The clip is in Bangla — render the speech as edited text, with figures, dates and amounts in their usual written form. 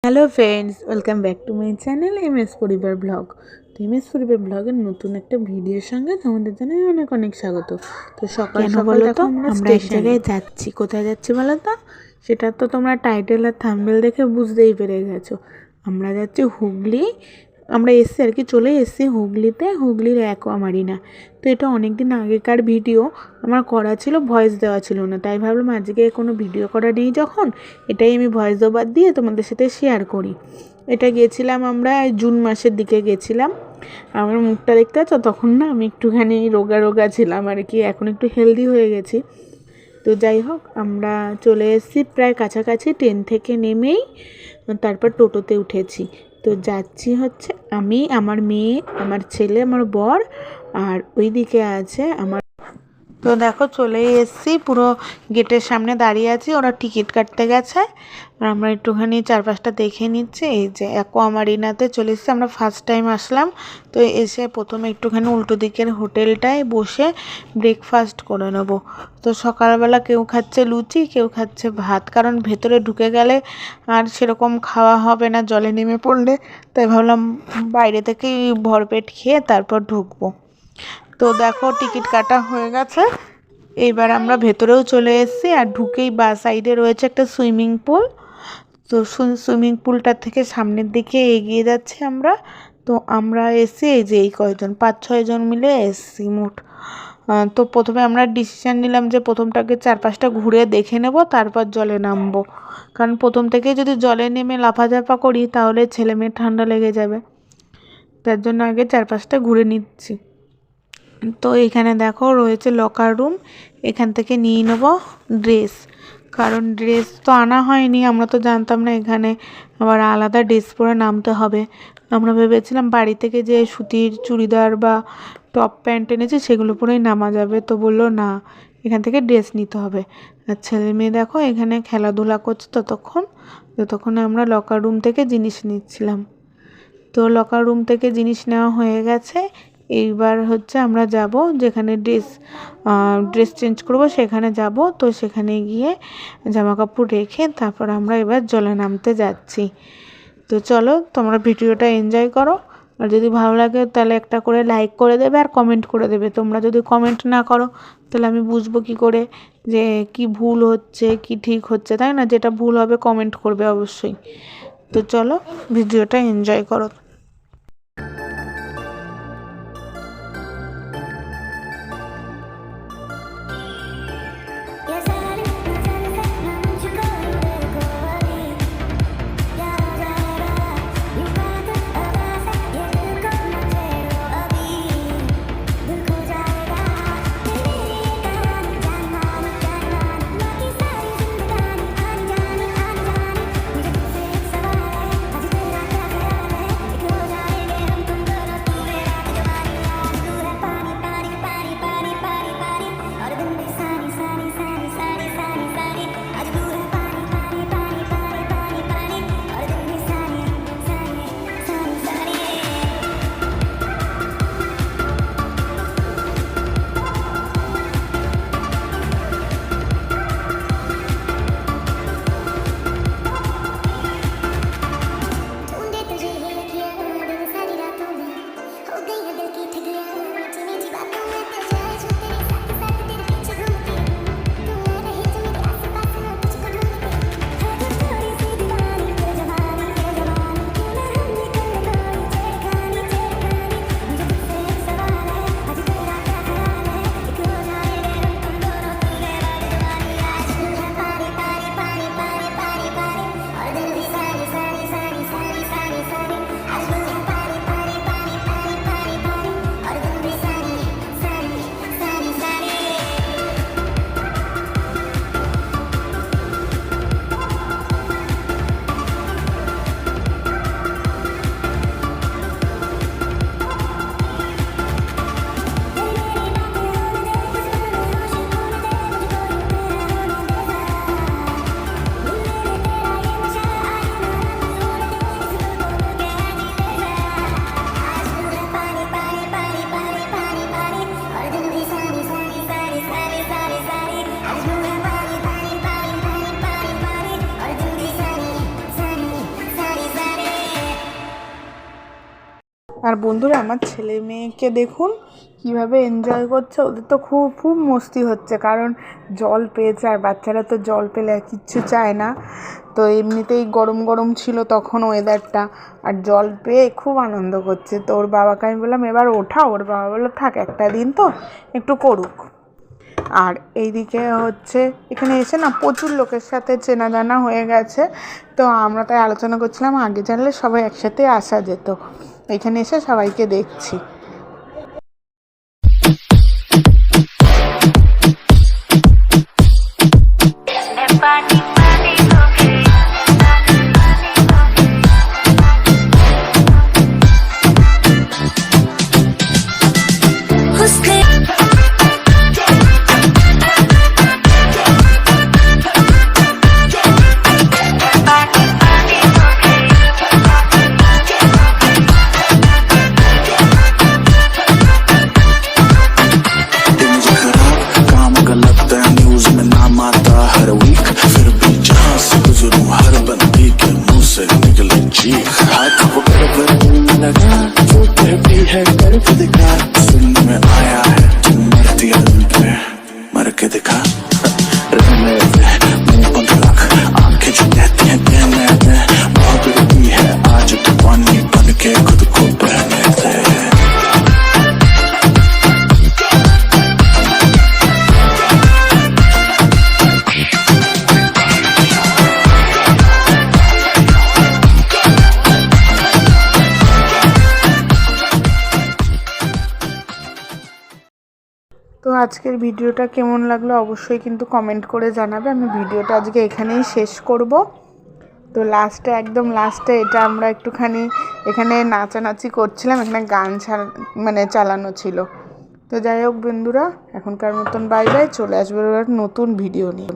Hello friends, welcome back to my channel MS পরিবার ব্লগ। তো এমএস পরিবার ব্লগের নতুন একটা ভিডিওর সঙ্গে তোমাদের জানাই অনেক অনেক স্বাগত। তো সকাল সকাল দেখো আমরা এক জায়গায় যাচ্ছি। কোথায় যাচ্ছি বলো তো? সেটা তো তোমরা টাইটেল আর থাম্বনেল দেখে বুঝতেই পেরে গেছো। আমরা যাচ্ছি হুগলি। আমরা এসছি আর কি, চলে এসছি হুগলিতে, হুগলির অ্যাকোয়ামারিনা। তো এটা অনেক দিন আগেকার ভিডিও, আমার করা ছিল, ভয়েস দেওয়া ছিল না, তাই ভাবলাম আজকে কোনো ভিডিও করা নেই যখন, এটাই আমি ভয়েস দেওয়ার দিয়ে তোমাদের সাথে শেয়ার করি। এটা গেছিলাম আমরা জুন মাসের দিকে গেছিলাম। আমার মুখটা দেখতে পাচ্ছ, তখন না আমি একটুখানি রোগা রোগা ছিলাম আর কি, এখন একটু হেলদি হয়ে গেছি। তো যাই হোক, আমরা চলে এসেছি প্রায় কাছাকাছি। ট্রেন থেকে নেমেই তারপর টোটোতে উঠেছি। তো যাচ্ছি হচ্ছে আমি, আমার মেয়ে, আমার ছেলে, আমার বর, আর ওই দিকে আছে আমার। তো দেখো চলেই এসেছি, পুরো গেটের সামনে দাঁড়িয়ে আছি, ওরা টিকিট কাটতে গেছে আর আমরা একটুখানি চারপাশটা দেখে নিচ্ছি। এই যে অ্যাকোয়ামারিনাতে চলে এসেছি, আমরা ফার্স্ট টাইম আসলাম। তো এসে প্রথমে একটুখানি উল্টো দিকের হোটেলটায় বসে ব্রেকফাস্ট করে নেব। তো সকালবেলা কেউ খাচ্ছে লুচি, কেউ খাচ্ছে ভাত, কারণ ভেতরে ঢুকে গেলে আর সেরকম খাওয়া হবে না জলে নেমে পড়লে, তাই ভাবলাম বাইরে থেকেই ভরপেট খেয়ে তারপর ঢুকবো। তো দেখো টিকিট কাটা হয়ে গেছে, এইবার আমরা ভেতরেও চলে এসেছি। আর ঢুকেই বা সাইডে রয়েছে একটা সুইমিং পুল। তো সুইমিং পুলটার থেকে সামনের দিকে এগিয়ে যাচ্ছি আমরা। তো আমরা এসে এই যে এই কয়জন, 5-6 জন মিলে এসছি মোট। তো প্রথমে আমরা ডিসিশান নিলাম যে প্রথমটাকে চারপাশটা ঘুরে দেখে নেব, তারপর জলে নামবো, কারণ প্রথম থেকে যদি জলে নেমে লাফাঝাপা করি তাহলে ছেলে মেয়ের ঠান্ডা লেগে যাবে। তার জন্য আগে চারপাশটা ঘুরে নিচ্ছি। তো এখানে দেখো রয়েছে লকার রুম, এখান থেকে নিয়ে নেব ড্রেস, কারণ ড্রেস তো আনা হয়নি, আমরা তো জানতাম না এখানে আবার আলাদা ড্রেস পরে নামতে হবে। আমরা ভেবেছিলাম বাড়ি থেকে যে সুতির চুড়িদার বা টপ প্যান্ট এনেছি সেগুলো পরেই নামা যাবে, তো বললো না, এখান থেকে ড্রেস নিতে হবে। আর ছেলে মেয়ে দেখো এখানে খেলাধুলা করছে যতক্ষণে আমরা লকার রুম থেকে জিনিস নিচ্ছিলাম। তো লকার রুম থেকে জিনিস নেওয়া হয়ে গেছে, এইবার হচ্ছে আমরা যাব যেখানে ড্রেস চেঞ্জ করব সেখানে যাব। তো সেখানে গিয়ে জামা কাপড় রেখে তারপর আমরা এবার জলে নামতে যাচ্ছি। তো চলো তোমরা ভিডিওটা এনজয় করো, আর যদি ভালো লাগে তাহলে একটা করে লাইক করে দেবে আর কমেন্ট করে দেবে। তোমরা যদি কমেন্ট না করো তাহলে আমি বুঝবো কী করে যে কি ভুল হচ্ছে কি ঠিক হচ্ছে, তাই না? যেটা ভুল হবে কমেন্ট করবে অবশ্যই। তো চলো ভিডিওটা এনজয় করো। আর বন্ধুরা আমার ছেলে মেয়েকে দেখুন কীভাবে এনজয় করছে, ওদের তো খুব খুব মস্তি হচ্ছে, কারণ জল পেয়েছে আর বাচ্চারা তো জল পেলে আর কিচ্ছু চায় না। তো এমনিতেই গরম গরম ছিল তখন ওয়েদারটা, আর জল পেয়ে খুব আনন্দ করছে। তো ওর বাবাকে আমি বললাম এবার ওঠাও, ওর বাবা বললো থাক একটা দিন তো একটু করুক। আর এইদিকে হচ্ছে এখানে এসে না প্রচুর লোকের সাথে চেনা জানা হয়ে গেছে। তো আমরা তাই আলোচনা করছিলাম আগে জানলে সবাই একসাথে আসা যেত। এখানে এসে সবাইকে দেখছি। তো আজকের ভিডিওটা কেমন লাগলো অবশ্যই কিন্তু কমেন্ট করে জানাবে। আমি ভিডিওটা আজকে এখানেই শেষ করব। তো লাস্টে একদম লাস্টে এটা আমরা একটুখানি এখানে নাচানাচি করছিলাম, এখানে গান চালানো ছিল। তো যাই হোক বন্ধুরা, এখনকার মতন বাই বাই, চলে আসবে নতুন ভিডিও নিয়ে।